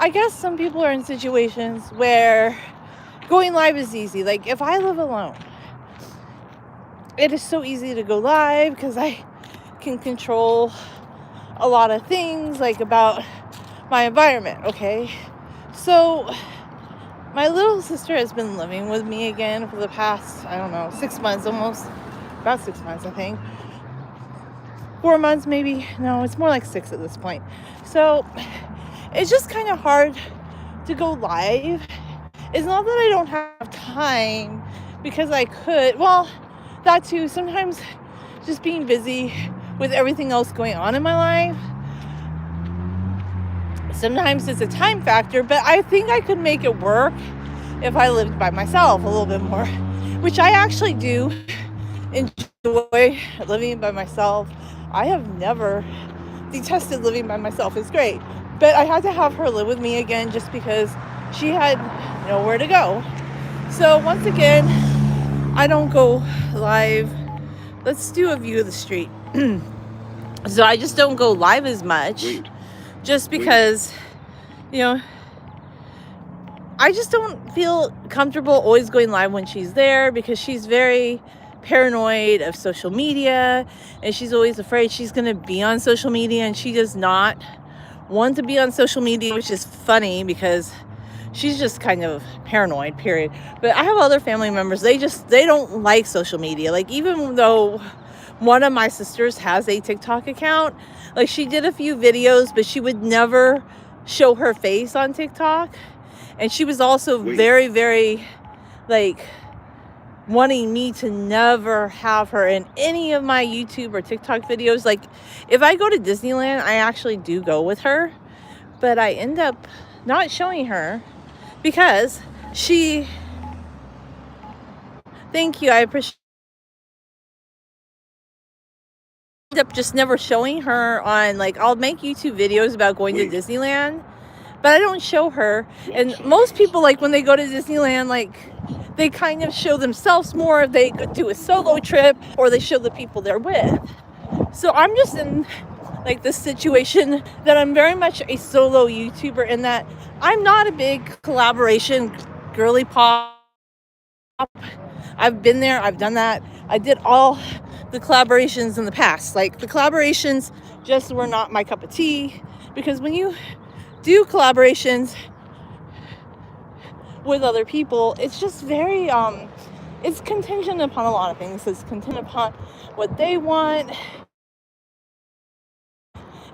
I guess some people are in situations where going live is easy. Like if I live alone, it is so easy to go live because I can control a lot of things like about my environment, okay? So my little sister has been living with me again for the past, I don't know, 6 months almost. About 6 months, I think. 4 months maybe. No, it's more like 6 at this point. So it's just kind of hard to go live. It's not that I don't have time, because I could. Well, that too. Sometimes just being busy with everything else going on in my life, sometimes it's a time factor, but I think I could make it work if I lived by myself a little bit more, which I actually do enjoy living by myself. I have never detested living by myself. It's great. But I had to have her live with me again just because she had nowhere to go. So once again, I don't go live. Let's do a view of the street. So I just don't go live as much just because, I just don't feel comfortable always going live when she's there, because she's very paranoid of social media and she's always afraid she's going to be on social media, and she does not want to be on social media, which is funny because she's just kind of paranoid, period. But I have other family members, they don't like social media. Like, even though one of my sisters has a TikTok account, like she did a few videos, but she would never show her face on TikTok. And she was also very, very like wanting me to never have her in any of my YouTube or TikTok videos. Like if I go to Disneyland, I actually do go with her, but I end up not showing her because thank you, I appreciate, end up just never showing her on, like, I'll make YouTube videos about going to Disneyland, but I don't show her. And most people, like, when they go to Disneyland, like, they kind of show themselves more. They do a solo trip, or they show the people they're with. So I'm just in, like, this situation that I'm very much a solo YouTuber, in that I'm not a big collaboration girly pop. I've been there, I've done that. I did all the collaborations in the past. Like, the collaborations just were not my cup of tea, because when you do collaborations with other people, it's just very it's contingent upon a lot of things. It's contingent upon what they want,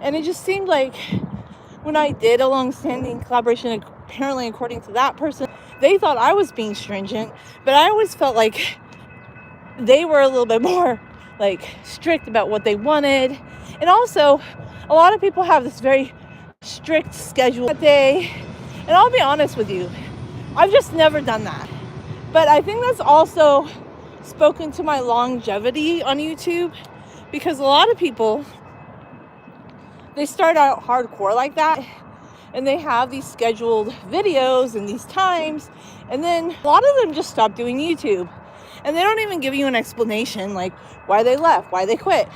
and it just seemed like when I did a long-standing collaboration, apparently according to that person, they thought I was being stringent, but I always felt like they were a little bit more like strict about what they wanted. And also, a lot of people have this very strict schedule that day, and I'll be honest with you, I've just never done that. But I think that's also spoken to my longevity on YouTube, because a lot of people, they start out hardcore like that, and they have these scheduled videos and these times, and then a lot of them just stop doing YouTube, and they don't even give you an explanation like why they left, why they quit.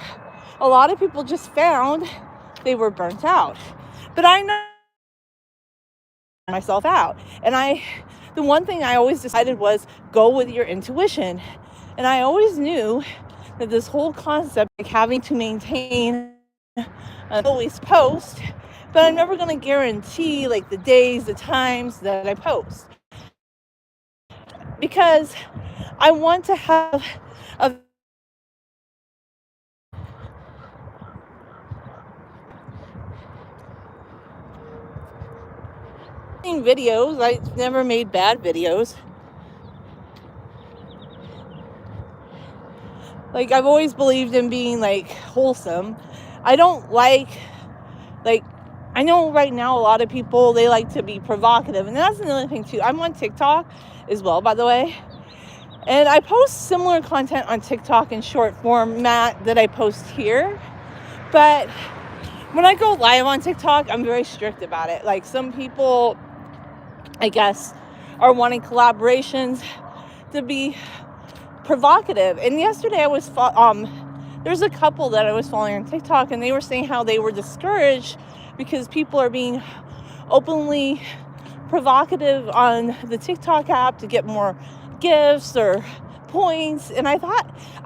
A lot of people just found they were burnt out. But I know myself out, and the one thing I always decided was go with your intuition. And I always knew that this whole concept, like having to maintain always post, but I'm never going to guarantee like the days, the times that I post, because I want to have a videos. I've never made bad videos. Like, I've always believed in being like wholesome. I don't like I know right now a lot of people, they like to be provocative, and that's another thing too. I'm on TikTok as well, by the way, and I post similar content on TikTok in short format that I post here. But when I go live on TikTok, I'm very strict about it. Like, some people, I guess, are wanting collaborations to be provocative. And yesterday I was there's a couple that I was following on TikTok, and they were saying how they were discouraged because people are being openly provocative on the TikTok app to get more gifts or points. And I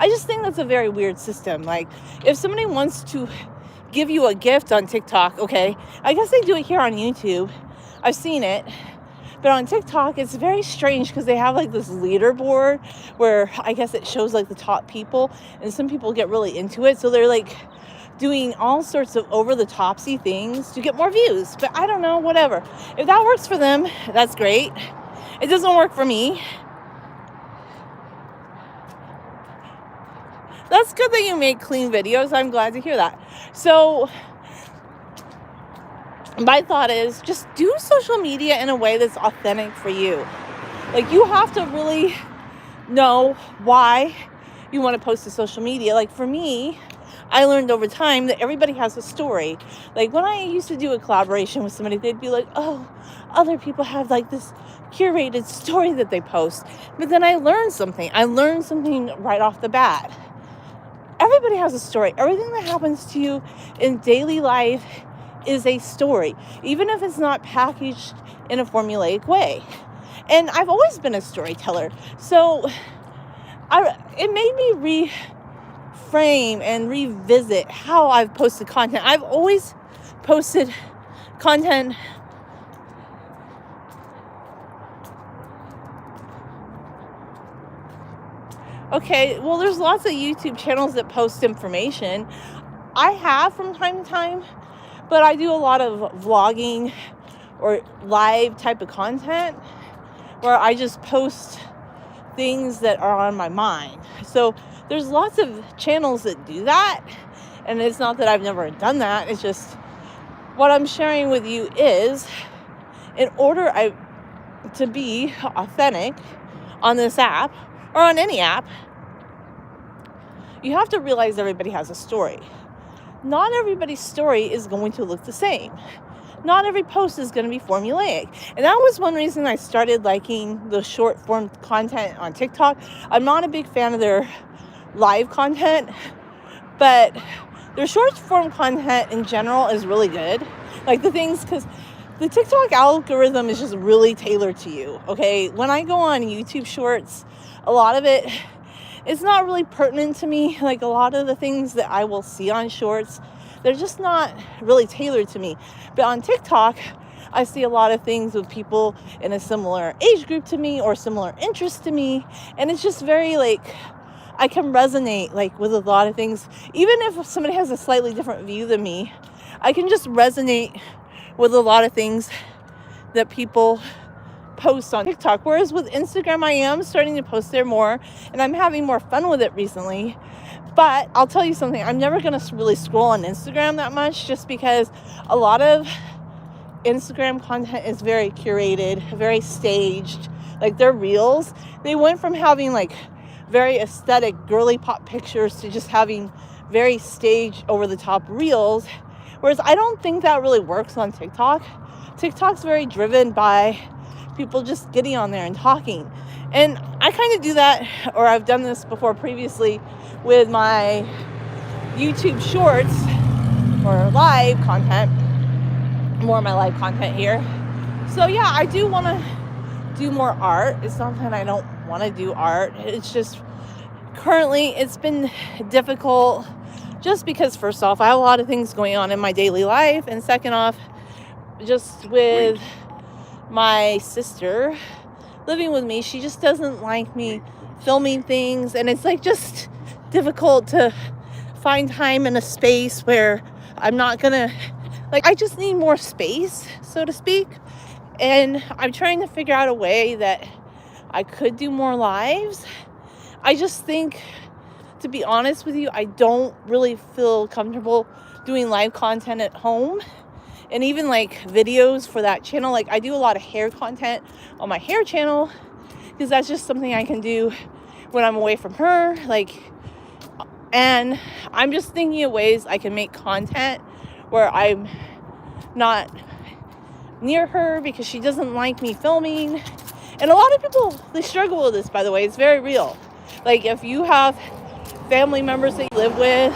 just think that's a very weird system. Like, if somebody wants to give you a gift on TikTok, okay, I guess they do it here on YouTube. I've seen it. But on TikTok, it's very strange because they have like this leaderboard where I guess it shows like the top people, and some people get really into it. So they're like doing all sorts of over-the-topsy things to get more views. But I don't know, whatever. If that works for them, that's great. It doesn't work for me. That's good that you make clean videos. I'm glad to hear that. So my thought is just do social media in a way that's authentic for you. Like, you have to really know why you want to post to social media. Like, for me, I learned over time that everybody has a story. Like, when I used to do a collaboration with somebody, they'd be like, oh, other people have like this curated story that they post. But then I learned something. Right off the bat. Everybody has a story. Everything that happens to you in daily life is a story, even if it's not packaged in a formulaic way. And I've always been a storyteller. So it made me reframe and revisit how I've posted content. I've always posted content okay, well, there's lots of YouTube channels that post information. I have from time to time, but I do a lot of vlogging or live type of content where I just post things that are on my mind. So there's lots of channels that do that. And it's not that I've never done that. It's just what I'm sharing with you is, in order to be authentic on this app or on any app, you have to realize everybody has a story. Not everybody's story is going to look the same. Not every post is going to be formulaic. And that was one reason I started liking the short form content on TikTok. I'm not a big fan of their live content, but their short form content in general is really good. Like the things, because the TikTok algorithm is just really tailored to you, okay? When I go on YouTube Shorts, a lot of it is not really pertinent to me. Like, a lot of the things that I will see on Shorts, they're just not really tailored to me. But on TikTok, I see a lot of things with people in a similar age group to me or similar interest to me. And it's just very, like, I can resonate, like, with a lot of things. Even if somebody has a slightly different view than me, I can just resonate with a lot of things that people post on TikTok. Whereas with Instagram, I am starting to post there more, and I'm having more fun with it recently. But I'll tell you something, I'm never going to really scroll on Instagram that much, just because a lot of Instagram content is very curated, very staged. Like, their reels, they went from having like very aesthetic girly pop pictures to just having very staged, over the top reels. Whereas I don't think that really works on TikTok. TikTok's very driven by people just getting on there and talking. And I kind of do that, or I've done this before previously with my YouTube Shorts or live content, more of my live content here. So yeah, I do want to do more art. It's not that I don't want to do art. It's just currently it's been difficult, just because first off, I have a lot of things going on in my daily life, and second off, just with my sister living with me, she just doesn't like me filming things, and it's like just difficult to find time and a space where I'm not gonna, like, I just need more space, so to speak. And I'm trying to figure out a way that I could do more lives. I just think, to be honest with you, I don't really feel comfortable doing live content at home. And even like videos for that channel, like I do a lot of hair content on my hair channel, because that's just something I can do when I'm away from her. Like, and I'm just thinking of ways I can make content where I'm not near her, because she doesn't like me filming. And a lot of people, they struggle with this, by the way. It's very real. Like, if you have family members that you live with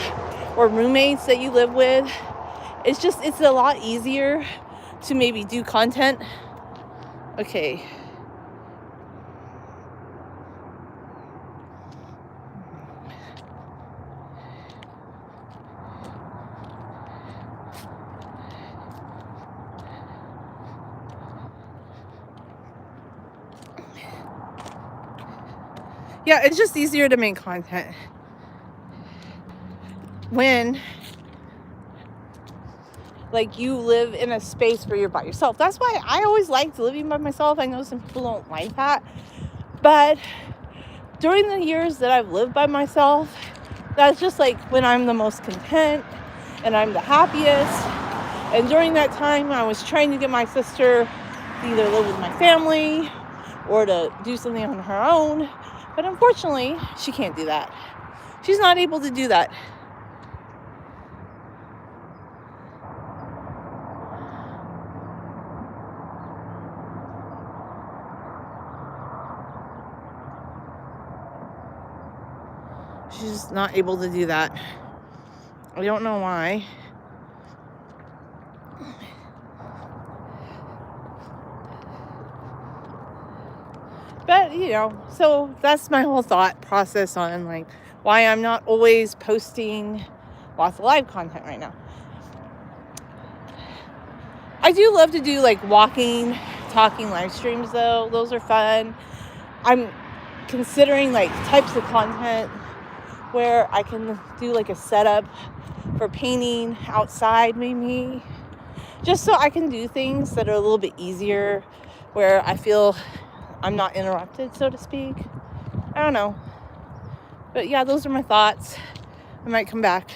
or roommates that you live with, it's a lot easier to maybe do content. Okay. Yeah, it's just easier to make content when like you live in a space where you're by yourself. That's why I always liked living by myself. I know some people don't like that, but during the years that I've lived by myself, that's just like when I'm the most content and I'm the happiest. And during that time, I was trying to get my sister to either live with my family or to do something on her own. But unfortunately, she can't do that. She's not able to do that. She's not able to do that. I don't know why. But, so that's my whole thought process on like why I'm not always posting lots of live content right now. I do love to do like walking, talking live streams though. Those are fun. I'm considering like types of content where I can do like a setup for painting outside maybe. Just so I can do things that are a little bit easier where I feel I'm not interrupted, so to speak. I don't know. But yeah, those are my thoughts. I might come back.